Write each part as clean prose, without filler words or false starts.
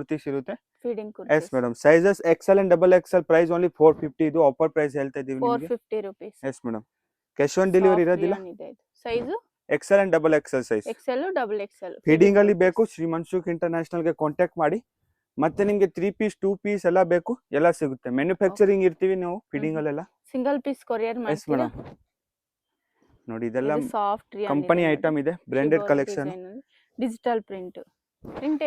ಕುರ್ತೀಸ್ ಇರುತ್ತೆ. Feeding yes kurtis madam, sizes XL and double XL price only 450. ಇದು offer price ಹೇಳ್ತಾ ಇದೀವಿ ನಿಮಗೆ. 450 rupees. Yes madam, cash on delivery ಇರೋದಿಲ್ಲ. Size XL and double XL size, XL double XL feeding ಅಲ್ಲಿ ಬೇಕು Shri Mansukh international ಗೆ contact ಮಾಡಿ. ಮತ್ತೆ ನಿಮ್ಗೆ 3 ಪೀಸ್ 2 ಪೀಸ್ ಎಲ್ಲ ಬೇಕು, ಎಲ್ಲ ಸಿಗುತ್ತೆ. ಮ್ಯಾನುಫ್ಯಾಕ್ಚರಿಂಗ್ ಇರ್ತೀವಿ ನಾವು ಫೀಡಿಂಗ್ ಅಲ್ಲೆಲ್ಲ. ಸಿಂಗಲ್ ಪೀಸ್ ಕೊರಿಯರ್ ಎಸ್ ಮಾಡ್ತೀರಾ? ಮೇಡಮ್, ನೋಡಿ ಇದೆಲ್ಲ ಸಾಫ್ಟ್ ಕಂಪನಿ ಐಟಮ್ ಇದೆ, ಬ್ರಾಂಡೆಡ್ ಕಲೆಕ್ಷನ್. ಡಿಜಿಟಲ್ ಪ್ರಿಂಟ್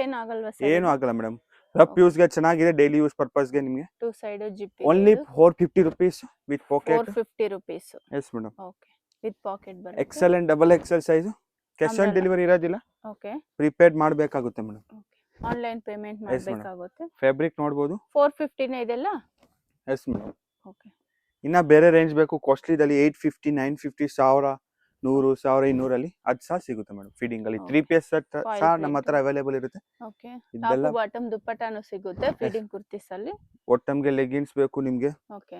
ಏನು ಆಗಲ್ವಾ ಸರ್? ಏನು ಆಗಲ್ಲ ಮೇಡಮ್, ರಫ್ ಯೂಸ್ ಗೆ ಚೆನ್ನಾಗಿದೆ, ಡೈಲಿ ಯೂಸ್ ಪರ್ಪಸ್ ಗೆ ನಿಮಗೆ. Two side zip only 450 rupees with pocket. 450 rupees. Yes madam, okay, with pocket ಬರುತ್ತೆ. XL and double XL size. Cash on delivery ಇರೋದಿಲ್ಲ. ಓಕೆ, ಪ್ರಿಪೇಡ್ ಮಾಡಬೇಕಾಗುತ್ತೆ ಮೇಡಮ್. ಆನ್ಲೈನ್ ಪೇಮೆಂಟ್ ಮಾಡಬೇಕಾಗುತ್ತೆ. Fabric ನೋಡಬಹುದು. 450 ನೇ ಇದೆಲ್ಲ. S madam. ಓಕೆ, ಇನ್ನ ಬೇರೆ ರೇಂಜ್ ಬೇಕು ಕಾಸ್ಟ್ಲಿ ದಲ್ಲಿ 850 950 1000 100 1200 ಅಲ್ಲಿ ಅದು ಸಹ ಸಿಗುತ್ತೆ ಮೇಡಮ್. ಫೀಡಿಂಗ್ ಅಲ್ಲಿ 3 ಪೀಸ್ ಸೆಟ್ ಸಹ ನಮ್ಮ ಹತ್ರ ಅವೈಲೇಬಲ್ ಇರುತ್ತೆ. ಓಕೆ, ಟಾಪ್ ಬಾಟಮ್ ದುಪ್ಪಟ್ಟಾನು ಸಿಗುತ್ತೆ ಫೀಡಿಂಗ್ ಕುರ್ತೀಸ್ ಅಲ್ಲಿ. ಬಾಟಮ್ಗೆ ಲೆಗಿನ್ಸ್ ಬೇಕು ನಿಮಗೆ, ಓಕೆ,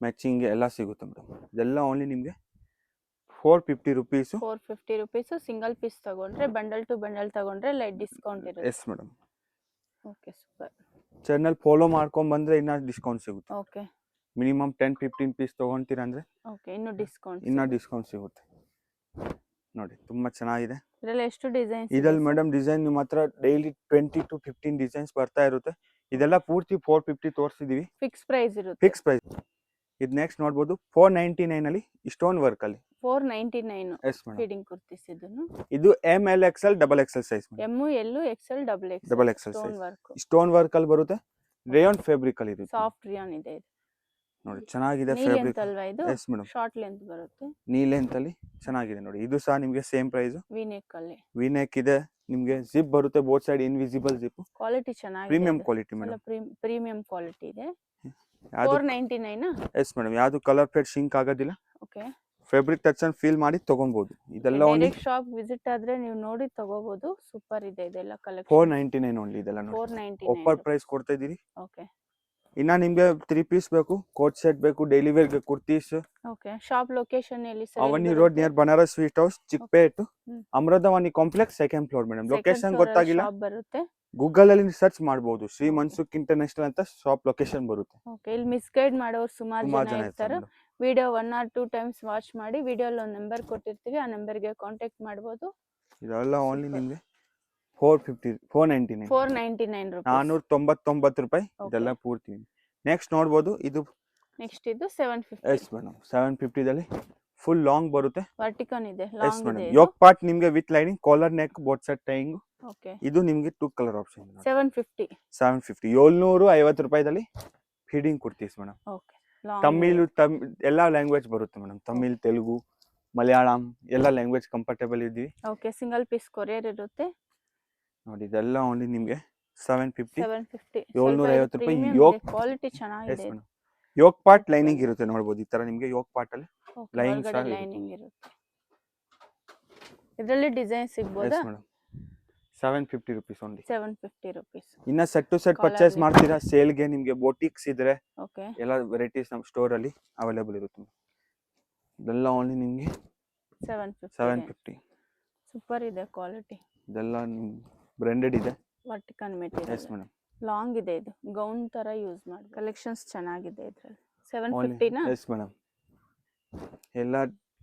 ಮ್ಯಾಚಿಂಗ್ ಎಲ್ಲ ಸಿಗುತ್ತೆ ಮೇಡಮ್. ಇದೆಲ್ಲ ಓನ್ಲಿ ನಿಮಗೆ 450 rupees. 450 rupees. ಸಿಂಗಲ್ ಪೀಸ್ ತಗೊಂಡ್ರೆ, ಬಂಡಲ್ ಟು ಬಂಡಲ್ ತಗೊಂಡ್ರೆ ಲೈಟ್ ಡಿಸ್ಕೌಂಟ್ ಇರುತ್ತೆ. S madam. Okay, super. Channel follow ಮಾಡ್ಕೊಂಡ್ ಬಂದ್ರೆ ಇನ್ನ ಡಿಸ್ಕೌಂಟ್ ಸಿಗುತ್ತೆ. ಓಕೆ, ಮಿನಿಮಮ್ 10-15 ಪೀಸ್ ತಗೊಂತೀರಾ ಅಂದ್ರೆ ಓಕೆ, ಇನ್ನು ಡಿಸ್ಕೌಂಟ್ ಸಿಗುತ್ತೆ. ನೋಡಿ ತುಂಬಾ ಚೆನ್ನಾಗಿದೆ. ಇದರಲ್ಲಿ ಎಷ್ಟು ಡಿಸೈನ್ಸ್ ಇದ್ರಲ್ಲಿ ಮೇಡಮ್ ಡಿಸೈನ್ ನಿಮ್ಮ ಹತ್ರ ಡೈಲಿ 20 to 15 ಡಿಸೈನ್ಸ್ ಬರ್ತಾ ಇರುತ್ತೆ. ಇದೆಲ್ಲ ಪೂರ್ತಿ 450 ತೋರಿಸಿದೀವಿ. ಫಿಕ್ಸ್ ಪ್ರೈಸ್ ಇರುತ್ತೆ. Fix price. ಇದು ನೆಕ್ಸ್ಟ್ ನೋಡಬಹುದು 499 ಅಲ್ಲಿ ಸ್ಟೋನ್ ವರ್ಕ್ ಅಲ್ಲಿ. 499. Yes madam. ಫೀಡಿಂಗ್ ಕುರ್ತೀಸ್ ಇದನ್ನು. ಇದು M L Excel double XL size. M L Excel double Excel stone work. Stone work ಅಲ್ಲಿ ಬರುತ್ತೆ. ರೇಯಾನ್ ಫ್ಯಾಬ್ರಿಕ್ ಅಲ್ಲಿ ಇರುತ್ತೆ. ಸಾಫ್ಟ್ ರಿಯಾನ್ ಇದೆ ಇದು. ನೋಡಿ ಚೆನ್ನಾಗಿದೆ ಫ್ಯಾಬ್ರಿಕ್. ಫ್ಯಾಬ್ರಿಕ್ ಅಲ್ವಾ ಇದು? Yes madam. ಶಾರ್ಟ್ ಲೆಂತ್ ಬರುತ್ತೆ. ನೀ ಲೆಂತ್ ಅಲ್ಲಿ ಚೆನ್ನಾಗಿದೆ ನೋಡಿ. ಇದು ಸಹ ನಿಮಗೆ ಸೇಮ್ ಪ್ರೈಸ್. ವಿ ನೆಕ್ ಅಲ್ಲಿ. ವಿ ನೆಕ್ ಇದೆ ನಿಮಗೆ. ಜಿಪ್ ಬರುತ್ತೆ both side, invisible zip. Quality ಚೆನ್ನಾಗಿದೆ. Premium quality madam. Premium quality ಇದೆ. 499. ಎಸ್ ಮೇಡಮ್, ಯಾವುದು ಕಲರ್ ಫೇಡ್ ಶಿಂಕ್ ಆಗೋದಿಲ್ಲ. ಓಕೆ, ಫ್ಯಾಬ್ರಿಕ್ ಟಚ್ ಅನ್ನು ಫೀಲ್ ಮಾಡಿ ತಗೊಬಹುದು. ಇದೆಲ್ಲ ಓನ್ಲಿ ಶಾಪ್ ವಿಸಿಟ್ ಆದ್ರೆ ನೀವು ನೋಡಿ ತಗೋಬಹುದು. ಸೂಪರ್ ಇದೆ ಇದೆಲ್ಲ ಕಲೆಕ್ಷನ್. 499 ಓನ್ಲಿ. ಇದೆಲ್ಲ ನೋಡಿ 499 ಆಫರ್ ಪ್ರೈಸ್ ಕೊಡ್ತಾ ಇದೀರಿ. ಓಕೆ, ಇನ್ನ ನಿಮ್ಗೆ 3 ಪೀಸ್ ಬೇಕು, ಕೋಟ್ ಸೆಟ್ ಬೇಕು, ಡೈಲಿ ವೇರ್ ಗೆ ಕುರ್ತೀಸ್. ಓಕೆ, ಶಾಪ್ ಲೊಕೇಶನ್ ಎಲ್ಲಿ sir? Avani road near Banaras sweet house, Chickpet, Amruthavani complex, second floor madam. Location ಗೊತ್ತಾಗಿಲ್ಲ, ಬರುತ್ತೆ. ಗೂಗಲ್ ಅಲ್ಲಿ ಸರ್ಚ್ ಮಾಡಬಹುದು. ಶ್ರೀ ಮನ್ಸುಖ್ ಇಂಟರ್ನ್ಯಾಷನಲ್ ಅಂತ ಶಾಪ್ ಲೊಕೇಶನ್ ಬರುತ್ತೆ. ಓಕೆ, ಇಲ್ಲಿ ಮಿಸ್ಗೈಡ್ ಮಾಡೋರು ಸುಮಾರು ಜನ ಇರ್ತಾರೆ. ವಿಡಿಯೋ 1 or 2 times ವಾಚ್ ಮಾಡಿ, ವಿಡಿಯೋಲಿ ಒಂದು ನಂಬರ್ ಕೊಟ್ಟಿರ್ತೀವಿ, ಆ ನಂಬರ್ಗೆ ಕಾಂಟ್ಯಾಕ್ಟ್ ಮಾಡಬಹುದು. ಇದೆಲ್ಲ ಓನ್ಲಿ ನಿಮಗೆ 499 ರೂಪಾಯಿ. 499 ರೂಪಾಯಿ. ಇದೆಲ್ಲ ಪೂರ್ತಿ. ನೆಕ್ಸ್ಟ್ ನೋಡಬಹುದು. ಇದು ನೆಕ್ಸ್ಟ್ ಇದು 750. ಎಸ್ ಮೇಡಮ್, 750 ದಲ್ಲಿ ಫುಲ್ ಲಾಂಗ್ ಬರುತ್ತೆ. ವರ್ಟಿಕಲ್ ಇದೆ, ಎಸ್ ಲಾಂಗ್ ಮೇಡಮ್. ಇದೆ. ಯೋಕ್ ಪಾರ್ಟ್ ನಿಮಗೆ with lining, collar neck, both side tying. Okay, ಇದು ನಿಮಗೆ 2 ಕಲರ್ ಆಪ್ಷನ್. 750. 750 ರೂಪಾಯಿದಲ್ಲಿ feeding kurtis madam. Okay, Tamil ಎಲ್ಲ ಲ್ಯಾಂಗ್ವೇಜ್ ಬರುತ್ತೆ ಮೇಡಮ್. ತಮಿಳ್, ತೆಲುಗು, ಮಲಯಾಳಂ ಎಲ್ಲ ಲ್ಯಾಂಗ್ವೇಜ್ ಕಂಫರ್ಟೇಬಲ್ ಇದ್ದೀವಿ. ಓಕೆ, ಸಿಂಗಲ್ ಪೀಸ್ ಕೊರಿಯರ್ ಇರುತ್ತೆ. ನೋಡಿ ಇದೆಲ್ಲ ಓನ್ಲಿ ನಿಮಗೆ 750. 750 ರೂಪಾಯಿ. ಯೋಕ್ ಕ್ವಾಲಿಟಿ ಚೆನ್ನಾಗಿದೆ. ಯೋಕ್ ಪಾರ್ಟ್ ಲೈನಿಂಗ್ ಇರುತ್ತೆ ನೋಡಬಹುದು. ಈ ತರ ನಿಮಗೆ ಯೋಕ್ ಪಾರ್ಟ್ ಅಲ್ಲಿ ಲೈನಿಂಗ್ ಇರುತ್ತೆ. ಇದರಲ್ಲಿ ಡಿಸೈನ್ ಸಿಗಬಹುದಾ? 750 ರೂಪೀಸ್ ಓನ್ಲಿ. 750 ರೂಪೀಸ್. ಇನ್ನ ಸೆಟ್ ಟು ಸೆಟ್ ಪರ್ಚೇಸ್ ಮಾಡ್ತೀರಾ ಸೇಲ್ಗೆ, ನಿಮಗೆ ಬೋಟಿಕ್ಸ್ ಇದ್ರೆ ಓಕೆ, ಎಲ್ಲ ವೆರೈಟೀಸ್ ನಮ್ಮ ಸ್ಟೋರ್ ಅಲ್ಲಿ ಅವೈಲೇಬಲ್ ಇರುತ್ತೆ. ಇದೆಲ್ಲ ಓನ್ಲಿ ನಿಮಗೆ 750. ಸೂಪರ್ ಇದೆ ಕ್ವಾಲಿಟಿ. ಇದೆಲ್ಲ ಬ್ರಾಂಡೆಡ್ ಇದೆ. Vertical material. Yes madam. Long ಇದೆ, ಇದು ಗೌನ್ ತರ ಯೂಸ್ ಮಾಡಿ. ಕಲೆಕ್ಷನ್ಸ್ ಚೆನ್ನಾಗಿದೆ ಇದರಲ್ಲಿ. 750 ನಾ? Yes madam. ಎಲ್ಲ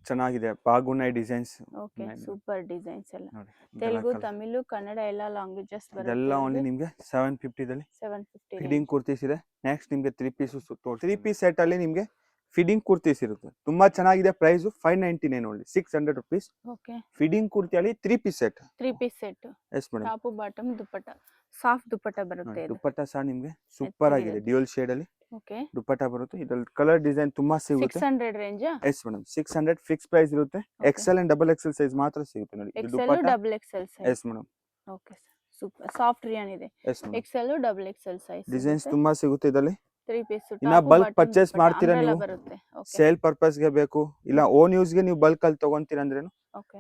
ಚೆನ್ನಾಗಿದೆ. ಬಾಗುನೈ ಡಿಸೈನ್ಸ್. ಓಕೆ, ಸೂಪರ್ ಡಿಸೈನ್ಸ್ ಎಲ್ಲ. ತೆಲುಗು, ತಮಿಳು, ಕನ್ನಡ ಎಲ್ಲ ಲ್ಯಾಂಗ್ವೇಜಸ್ ಬರುತ್ತೆ. ಇದೆಲ್ಲ ಓನ್ಲಿ ನಿಮಗೆ 750 ದಲ್ಲಿ 750 ಫೀಡಿಂಗ್ ಕುರ್ತೀಸ್ ಇದೆ. ನೆಕ್ಸ್ಟ್ ನಿಮಗೆ 3 ಪೀಸ್ 3 ಪೀಸ್ ಸೆಟ್ ಅಲ್ಲಿ ನಿಮಗೆ ಫೀಡಿಂಗ್ ಕುರ್ತೀಸ್ ಇರುತ್ತೆ. ತುಂಬಾ ಚೆನ್ನಾಗಿದೆ. Price 599 only, 600 rupees. Okay, feeding ಕುರ್ತಿಯಲ್ಲಿ 3 piece set. 3 piece set. Yes madam. Top bottom dupatta, soft dupatta ಬರುತ್ತೆ. ದುಪ್ಪಟ್ಟ ಸಹ ನಿಮಗೆ ಸೂಪರ್ ಆಗಿದೆ. ಡ್ಯೂಯಲ್ ಶೇಡ್ ಅಲ್ಲಿ ಓಕೆ, ದುಪ್ಪಟ್ಟ ಬರುತ್ತೆ. ಇದರಲ್ಲಿ ಕಲರ್ ಡಿಸೈನ್ ತುಂಬಾ ಸಿಗುತ್ತೆ. 600 range. Yes madam, 600 fix price ಇರುತ್ತೆ. XL and double XL size ಮಾತ್ರ ಸಿಗುತ್ತೆ ನೋಡಿ. ಇದು XL double XL size. Yes madam. Okay, super soft rayon ಇದೆ. Yes madam. Excel double XL size. Designs ತುಂಬಾ ಸಿಗುತ್ತೆ ಇದರಲ್ಲಿ. 3 ಪೀಸ್. ಇನ್ನ ಬಲ್ಕ್ ಪರ್ಚೇಸ್ ಮಾಡ್ತೀರಾ ನೀವು, ಸೇಲ್ ಪರ್ಪಸ್ ಗೆ ಬೇಕು, ಇಲ್ಲ ಓನ್ ಯೂಸ್ ಗೆ ನೀವು ಬಲ್ಕ್ ಅಲ್ಲಿ ತಗೊಂತೀರಾ ಅಂದ್ರೇನು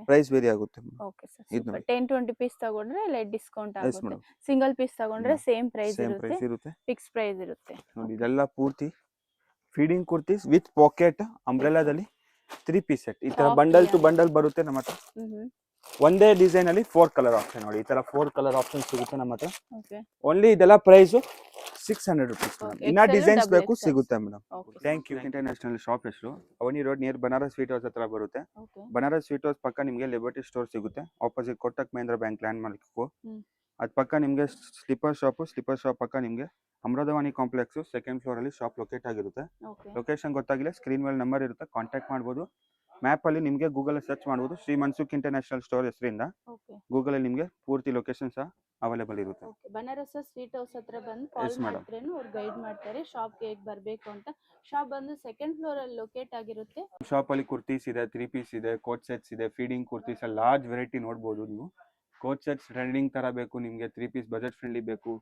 ಪ್ರೈಸ್ ವೇರಿ ಆಗುತ್ತೆ. ಓಕೆ ಸರ್, 10-20 ಪೀಸ್ ತಗೊಂಡ್ರೆ ಲೈಟ್ ಡಿಸ್ಕೌಂಟ್ ಆಗುತ್ತೆ. ಸಿಂಗಲ್ ಪೀಸ್ ತಗೊಂಡ್ರೆ ಸೇಮ್ ಪ್ರೈಸ್ ಇರುತ್ತೆ. ಫಿಕ್ಸ್ ಪ್ರೈಸ್ ಇರುತ್ತೆ ನೋಡಿ. ಇದೆಲ್ಲ ಪೂರ್ತಿ ಫೀಡಿಂಗ್ ಕುರ್ತೀಸ್ ವಿತ್ ಪಾಕೆಟ್ ಅಂಬ್ರೆಲಾದಲ್ಲಿ 3 ಪೀಸ್ ಸೆಟ್. ಈ ತರ ಬಂಡಲ್ ಟು ಬಂಡಲ್ ಬರುತ್ತೆ ನಮ್ಮ ಹತ್ರ. ಒಂದೇ ಡಿಸೈನ್ ಅಲ್ಲಿ 4 ಕಲರ್ ಆಪ್ಷನ್ ನೋಡಿ, ಈ ತರ 4 ಕಲರ್ ಆಪ್ಷನ್ ಸಿಗುತ್ತೆ ನಮ್ಮ ಹತ್ರ. ಓಕೆ ಓನ್ಲಿ ಇದೆಲ್ಲ ಪ್ರೈಸ್ 600 ರುಪೀಸ್ ಮೇಡಮ್. Okay, ಇನ್ನ XL, ಡಿಸೈನ್ಸ್ double ಬೇಕು XL. ಸಿಗುತ್ತೆ madam. Okay thank you. International shop ಹೆಸರು Avani road near Banaras sweet house ಹತ್ರ ಬರುತ್ತೆ. ಓಕೆ ಬನಾರಸ್ ಸ್ವೀಟ್ ಹೌಸ್ ಪಕ್ಕ ನಿಮಗೆ ಲಿಬರ್ಟಿ ಸ್ಟೋರ್ ಸಿಗುತ್ತೆ, opposite Kotak Mahindra bank landmark. ಹ್ಮ್. ಅದ್ ಪಕ್ಕ ನಿಮಗೆ ಸ್ಲಿಪ್ಪರ್ ಶಾಪ್ ಪಕ್ಕ ನಿಮಗೆ ಅಮೃತವಾಣಿ ಕಾಂಪ್ಲೆಕ್ಸ್ ಸೆಕೆಂಡ್ ಫ್ಲೋರ್ ಅಲ್ಲಿ ಶಾಪ್ ಲೊಕೇಟ್ ಆಗಿರುತ್ತೆ. ಓಕೆ ಲೊಕೇಶನ್ ಗೊತ್ತಾಗಿಲ್ಲ, ಸ್ಕ್ರೀನ್ ಮೇಲೆ ನಂಬರ್ ಇರುತ್ತೆ, ಕಾಂಟ್ಯಾಕ್ಟ್ ಮಾಡ್ಬೋದು. ಮ್ಯಾಪ್ ಅಲ್ಲಿ ನಿಮಗೆ ಗೂಗಲ್ ಸರ್ಚ್ ಮಾಡ್ಬೋದು, ಶ್ರೀ ಮನ್ಸುಖ್ ಇಂಟರ್ನ್ಯಾಷನಲ್ ಸ್ಟೋರ್ ಹೆಸರಿಂದ. ಓಕೆ ಗೂಗಲ್ ಅಲ್ಲಿ ನಿಮಗೆ ಪೂರ್ತಿ ಲೊಕೇಶನ್ ಸಹ ಅವೈಲೇಬಲ್ ಇರುತ್ತೆ. ಓಕೆ ಬನಾರಸ್ ಸ್ವೀಟ್ ಹೌಸ್ ಹತ್ರ ಬಂದು ಕಾಲ್ Yes, madam. ಮಾಡಿದ್ರೇನು ಅವ್ರು ಗೈಡ್ ಮಾಡ್ತಾರೆ ಶಾಪ್ಗೆ ಹೇಗೆ ಬರಬೇಕು ಅಂತ. ಶಾಪ್ ಬಂದು ಸೆಕೆಂಡ್ ಫ್ಲೋರ್ ಅಲ್ಲಿ ಲೊಕೇಟ್ ಆಗಿರುತ್ತೆ. ಶಾಪ್ ಅಲ್ಲಿ ಕುರ್ತೀಸ್ ಇದೆ, 3 ಪೀಸ್ ಇದೆ, ಕೋಟ್ ಸೆಟ್ಸ್ ಇದೆ, ಫೀಡಿಂಗ್ ಕುರ್ತೀಸ್ ಲಾರ್ಜ್ ವೆರೈಟಿ ನೋಡ್ಬೋದು ನೀವು. ಕೋಟ್ ಸೆಟ್ಸ್ ಟ್ರೆಂಡಿಂಗ್ ತರ ಬೇಕು ನಿಮಗೆ, 3 ಪೀಸ್ ಬಜೆಟ್ ಫ್ರೆಂಡ್ಲಿ ಬೇಕು,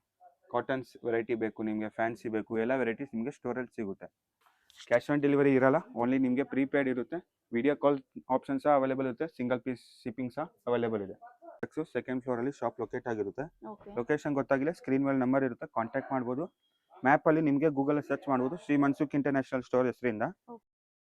ಕಾಟನ್ಸ್ ವೆರೈಟಿ ಬೇಕು ನಿಮಗೆ, ಫ್ಯಾನ್ಸಿ ಬೇಕು, ಎಲ್ಲ ವೆರೈಟೀಸ್ ನಿಮಗೆ ಸ್ಟೋರಲ್ಲಿ ಸಿಗುತ್ತೆ. ಕ್ಯಾಶ್ ಆನ್ ಡೆಲಿವರಿ ಇರಲ್ಲ, ಓನ್ಲಿ ನಿಮಗೆ ಪ್ರೀಪೇಯ್ಡ್ ಇರುತ್ತೆ. ವಿಡಿಯೋ ಕಾಲ್ ಆಪ್ಷನ್ ಸಹ ಅವೈಲೇಬಲ್ ಇರುತ್ತೆ, ಸಿಂಗಲ್ ಪೀಸ್ ಶಿಪ್ಪಿಂಗ್ ಸಹ ಅವೈಲೇಬಲ್ ಇದೆ. ಸೆಕೆಂಡ್ ಫ್ಲೋರ್ ಅಲ್ಲಿ ಶಾಪ್ ಲೊಕೇಟ್ ಆಗಿರುತ್ತೆ. ಓಕೆ ಲೊಕೇಶನ್ ಗೊತ್ತಾಗಿಲ್ಲ, ಸ್ಕ್ರೀನ್ ಮೇಲೆ ನಂಬರ್ ಇರುತ್ತೆ, ಕಾಂಟ್ಯಾಕ್ಟ್ ಮಾಡ್ಬೋದು. ಮ್ಯಾಪ್ ಅಲ್ಲಿ ನಿಮಗೆ ಗೂಗಲ್ ಸರ್ಚ್ ಮಾಡ್ಬೋದು, ಶ್ರೀ ಮನ್ಸುಖ್ ಇಂಟರ್ನ್ಯಾಷನಲ್ ಸ್ಟೋರ್ ಹೆಸರಿಂದ.